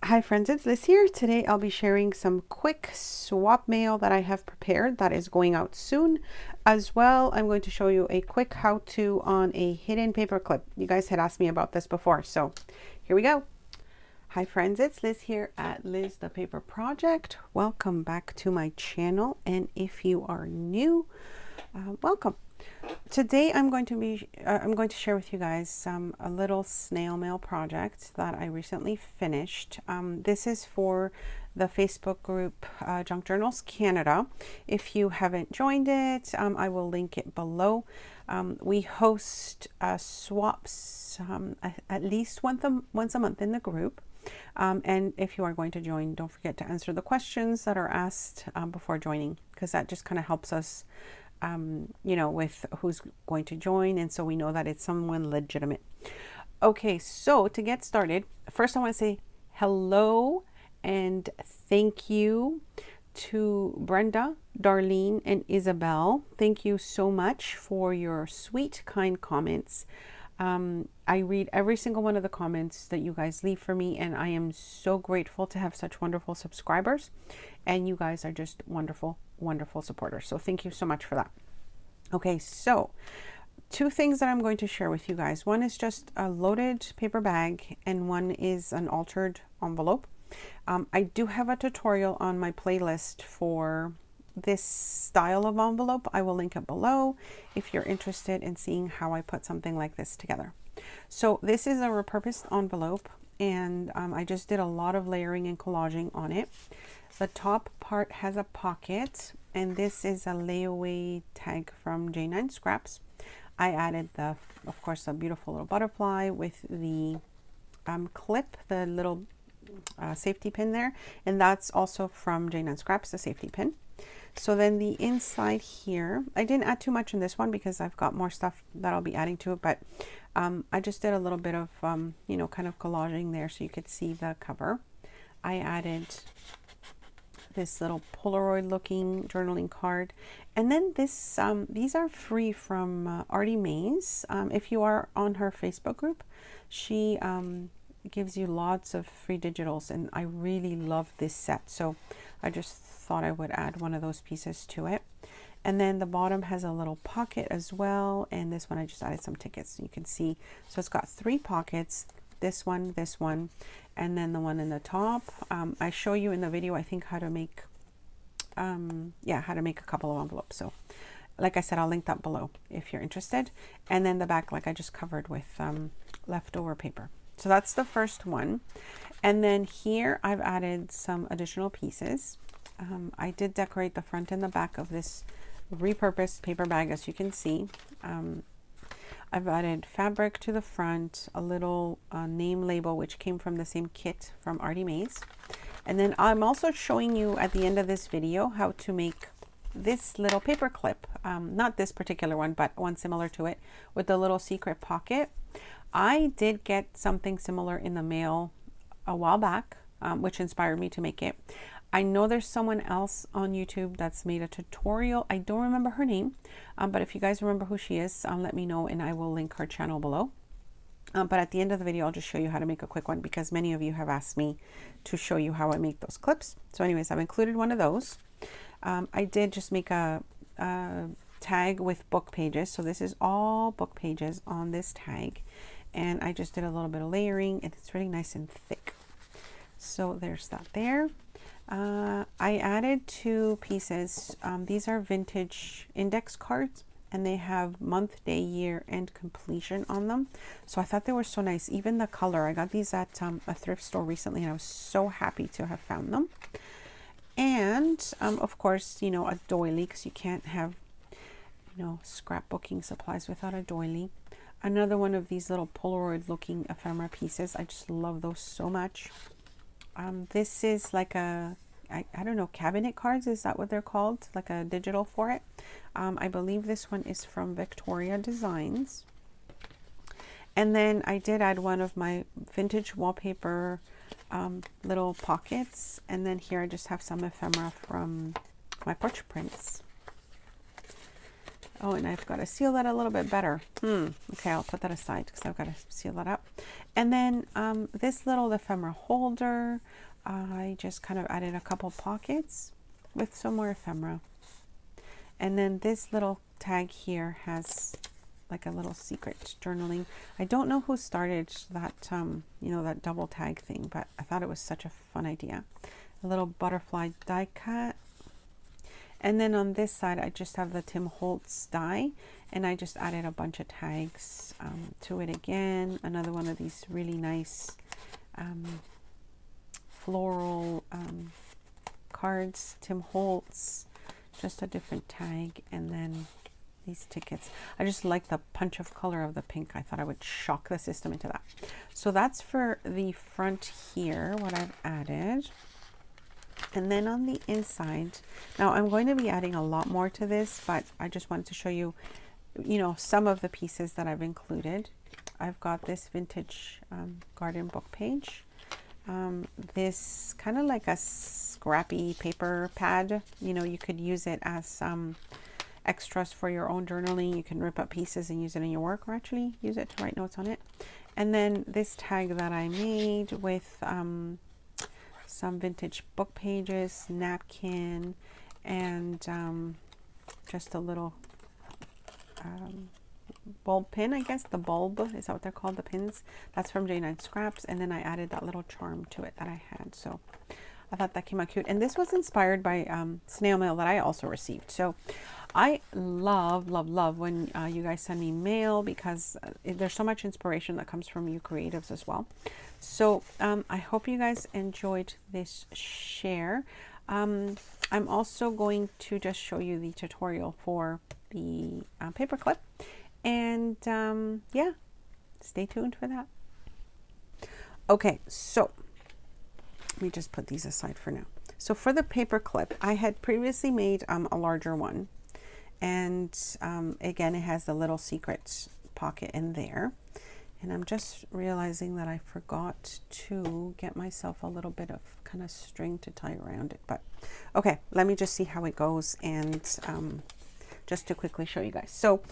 Hi friends, it's Liz here. Today I'll be sharing some quick swap mail that I have prepared that is going out soon. As well, I'm going to show you a quick how-to on a hidden paper clip. You guys had asked me about this before, so here we go. Hi friends, it's Liz here at Liz the Paper Project. Welcome back to my channel, and if you are new, welcome. Today I'm going to share with you guys a little snail mail project that I recently finished. This is for the Facebook group Junk Journals Canada. If you haven't joined it, I will link it below. We host swaps at least once a month in the group. And if you are going to join, don't forget to answer the questions that are asked before joining, because that just kind of helps us you know, with who's going to join, and so we know that it's someone legitimate. Okay, so to get started, first I want to say hello and thank you to Brenda, Darlene, and Isabel. Thank you so much for your sweet, kind comments. I read every single one of the comments that you guys leave for me, and I am so grateful to have such wonderful subscribers, and you guys are just wonderful, wonderful supporters. So thank you so much for that. Okay, so two things that I'm going to share with you guys. One is just a loaded paper bag, and one is an altered envelope. I do have a tutorial on my playlist for this style of envelope. I will link it below if you're interested in seeing how I put something like this together. So this is a repurposed envelope, and I just did a lot of layering and collaging on it. The top part has a pocket, and this is a layaway tag from J9 Scraps. I added of course, a beautiful little butterfly with the clip, the little safety pin there, and that's also from J9 Scraps, the safety pin. So then the inside here, I didn't add too much in this one because I've got more stuff that I'll be adding to it, but I just did a little bit of, you know, kind of collaging there so you could see the cover. I added this little Polaroid looking journaling card, and then this these are free from Artie Mays. If you are on her Facebook group, she gives you lots of free digitals, and I really love this set, so I just thought I would add one of those pieces to it. And then the bottom has a little pocket as well, and this one I just added some tickets so you can see. So it's got three pockets, this one, and then the one in the top. I show you in the video, I think, how to make how to make a couple of envelopes. So like I said, I'll link that below if you're interested. And then the back, like I just covered with leftover paper. So that's the first one. And then here I've added some additional pieces. I did decorate the front and the back of this repurposed paper bag, as you can see. I've added fabric to the front, a little name label, which came from the same kit from Artie Mays. And then I'm also showing you at the end of this video how to make this little paper clip, not this particular one, but one similar to it, with the little secret pocket. I did get something similar in the mail a while back, which inspired me to make it. I know there's someone else on YouTube that's made a tutorial. I don't remember her name, but if you guys remember who she is, let me know and I will link her channel below. But at the end of the video, I'll just show you how to make a quick one, because many of you have asked me to show you how I make those clips. So anyways, I've included one of those. I did just make a tag with book pages. So this is all book pages on this tag. And I just did a little bit of layering, and it's really nice and thick. So there's that there. I added two pieces. These are vintage index cards, and they have month, day, year, and completion on them. So I thought they were so nice. Even the color, I got these at a thrift store recently, and I was so happy to have found them. And of course, you know, a doily, because you can't have, you know, scrapbooking supplies without a doily. Another one of these little Polaroid looking ephemera pieces. I just love those so much. This is like a, I don't know, cabinet cards, is that what they're called? Like a digital for it. I believe this one is from Victoria Designs. And then I did add one of my vintage wallpaper little pockets. And then here I just have some ephemera from my porch prints. Oh, and I've got to seal that a little bit better. Okay, I'll put that aside because I've got to seal that up. And then this little ephemera holder, I just kind of added a couple pockets with some more ephemera. And then this little tag here has like a little secret journaling. I don't know who started that, you know, that double tag thing, but I thought it was such a fun idea. A little butterfly die cut. And then on this side, I just have the Tim Holtz die, and I just added a bunch of tags to it again. Another one of these really nice floral cards, Tim Holtz, just a different tag, and then these tickets. I just like the punch of color of the pink. I thought I would shock the system into that. So that's for the front here, what I've added. And then on the inside, now I'm going to be adding a lot more to this, but I just wanted to show you, you know, some of the pieces that I've included. I've got this vintage garden book page. This kind of like a scrappy paper pad. You know, you could use it as extras for your own journaling. You can rip up pieces and use it in your work, or actually use it to write notes on it. And then this tag that I made with some vintage book pages, napkin, and just a little bulb pin, I guess. The bulb, is that what they're called, the pins? That's from J9 Scraps. And then I added that little charm to it that I had. So I thought that came out cute. And this was inspired by snail mail that I also received. So I love, love, love when you guys send me mail, because there's so much inspiration that comes from you creatives as well. So I hope you guys enjoyed this share. I'm also going to just show you the tutorial for the paper clip. And yeah, stay tuned for that. Okay, so let me just put these aside for now. So for the paper clip, I had previously made a larger one. And again, it has the little secret pocket in there. And I'm just realizing that I forgot to get myself a little bit of kind of string to tie around it. But okay, let me just see how it goes, and just to quickly show you guys. So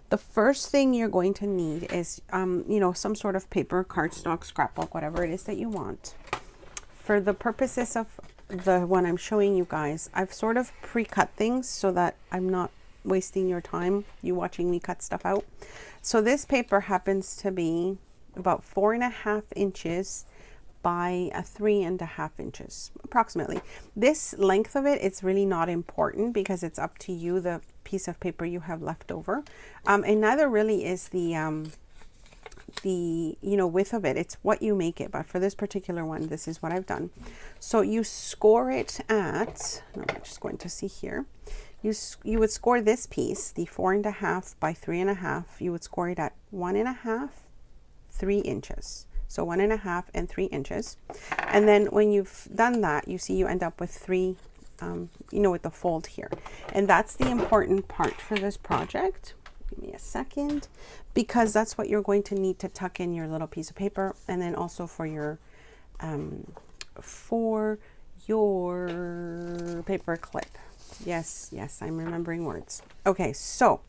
the first thing you're going to need is, you know, some sort of paper, cardstock, scrapbook, whatever it is that you want. For the purposes of the one I'm showing you guys, I've sort of pre-cut things so that I'm not wasting your time, you watching me cut stuff out. So this paper happens to be about 4.5 inches by 3.5 inches approximately. This length of it, it's really not important because it's up to you, the piece of paper you have left over, and neither really is the you know, width of it. It's what you make it. But for this particular one, this is what I've done. So you score it at, I'm just going to see here, you would score this piece, the 4.5 by 3.5, you would score it at 1.5, 3 inches. So 1.5 and 3 inches. And then when you've done that, you see you end up with 3, you know, with the fold here. And that's the important part for this project. Give me a second, because that's what you're going to need to tuck in your little piece of paper, and then also for your paper clip. Yes, yes, I'm remembering words. Okay, so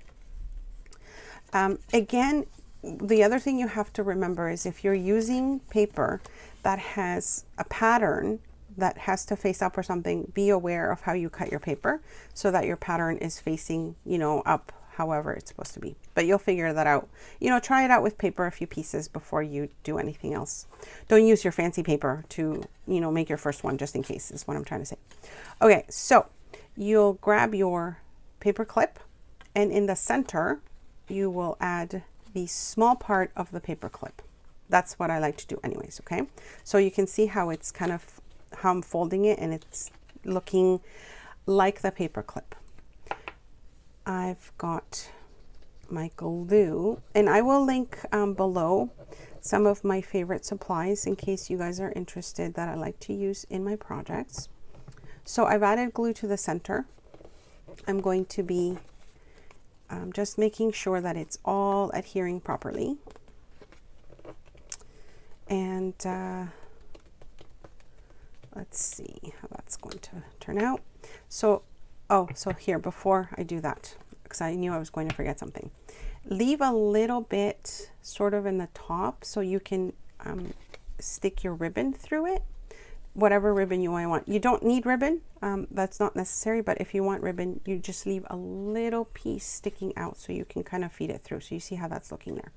again, the other thing you have to remember is if you're using paper that has a pattern that has to face up or something, be aware of how you cut your paper so that your pattern is facing, you know, up however it's supposed to be. But you'll figure that out. You know, try it out with paper, a few pieces before you do anything else. Don't use your fancy paper to, you know, make your first one, just in case is what I'm trying to say. Okay, so you'll grab your paper clip, and in the center, you will add the small part of the paper clip. That's what I like to do anyways, okay? So you can see how it's kind of, how I'm folding it, and it's looking like the paper clip. I've got my glue, and I will link below some of my favorite supplies in case you guys are interested that I like to use in my projects. So I've added glue to the center. I'm going to be just making sure that it's all adhering properly. And let's see how that's going to turn out. So, oh, so here, before I do that, because I knew I was going to forget something. Leave a little bit sort of in the top so you can stick your ribbon through it, whatever ribbon you want. You don't need ribbon, that's not necessary, but if you want ribbon, you just leave a little piece sticking out so you can kind of feed it through. So you see how that's looking there.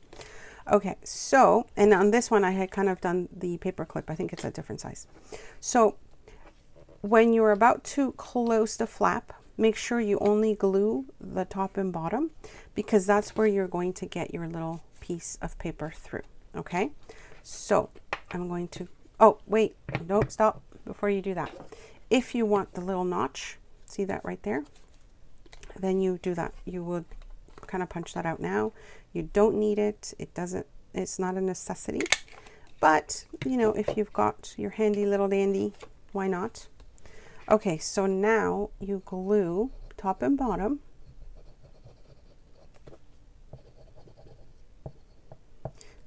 Okay, so, and on this one I had kind of done the paper clip. I think it's a different size. So when you're about to close the flap, make sure you only glue the top and bottom, because that's where you're going to get your little piece of paper through. Okay, so I'm going to, oh wait, don't stop before you do that. If you want the little notch, see that right there, then you do that. You would kind of punch that out now. You don't need it. It's not a necessity, but you know, if you've got your handy little dandy, why not? Okay, so now you glue top and bottom.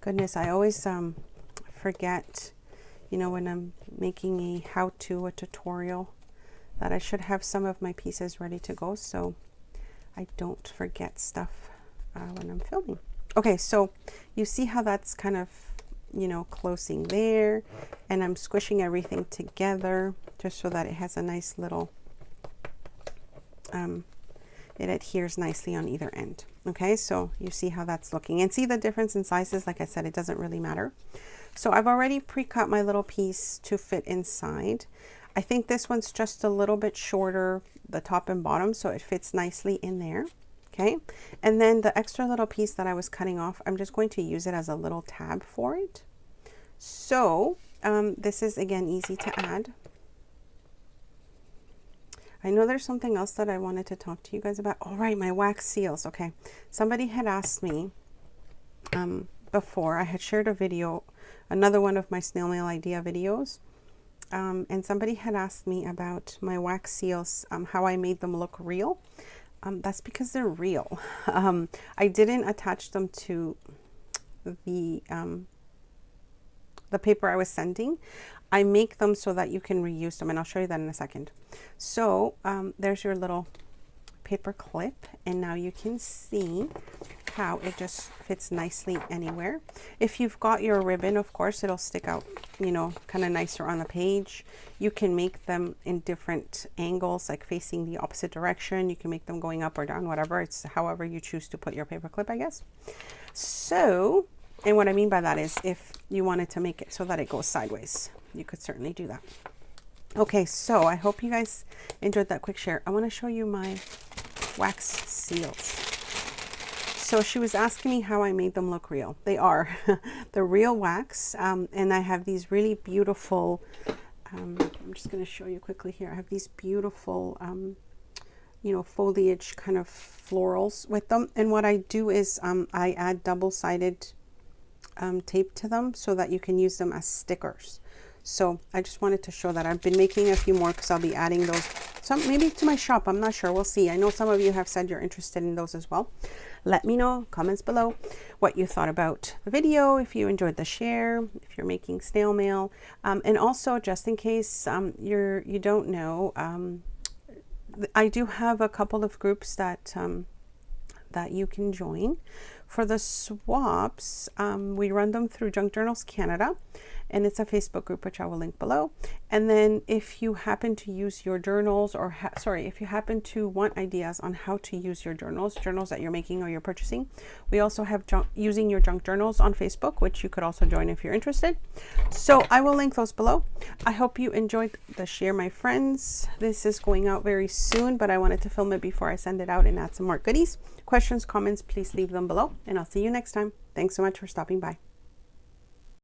Goodness, I always forget, you know, when I'm making a how-to, a tutorial, that I should have some of my pieces ready to go so I don't forget stuff when I'm filming. Okay, so you see how that's kind of, you know, closing there, and I'm squishing everything together just so that it has a nice little, it adheres nicely on either end. Okay, so you see how that's looking, and see the difference in sizes. Like I said, it doesn't really matter. So I've already pre-cut my little piece to fit inside. I think this one's just a little bit shorter, the top and bottom, so it fits nicely in there. Okay, and then the extra little piece that I was cutting off, I'm just going to use it as a little tab for it. So this is again easy to add. I know there's something else that I wanted to talk to you guys about. All right, my wax seals. Okay, somebody had asked me before. I had shared a video, another one of my snail mail idea videos, and somebody had asked me about my wax seals, how I made them look real. That's because they're real. I didn't attach them to the paper I was sending. I make them so that you can reuse them, and I'll show you that in a second. So there's your little paper clip, and now you can see how it just fits nicely anywhere. If you've got your ribbon, of course, it'll stick out, you know, kind of nicer on the page. You can make them in different angles, like facing the opposite direction. You can make them going up or down, whatever. It's however you choose to put your paper clip, I guess. So, and what I mean by that is if you wanted to make it so that it goes sideways, you could certainly do that. Okay, so I hope you guys enjoyed that quick share. I want to show you my wax seals. So she was asking me how I made them look real. They are. They're real wax, and I have these really beautiful, I'm just going to show you quickly here. I have these beautiful, you know, foliage kind of florals with them. And what I do is I add double-sided tape to them so that you can use them as stickers. So I just wanted to show that. I've been making a few more because I'll be adding those, some maybe to my shop. I'm not sure. We'll see. I know some of you have said you're interested in those as well. Let me know, comments below, what you thought about the video, if you enjoyed the share, if you're making snail mail, and also just in case you don't know, I do have a couple of groups that that you can join. For the swaps, we run them through Junk Journals Canada, and it's a Facebook group, which I will link below. And then if you happen to use your journals, or if you happen to want ideas on how to use your journals that you're making or you're purchasing, we also have using your junk journals on Facebook, which you could also join if you're interested. So I will link those below. I hope you enjoyed the share, my friends. This is going out very soon, but I wanted to film it before I send it out and add some more goodies. Questions, comments, please leave them below, and I'll see you next time. Thanks so much for stopping by.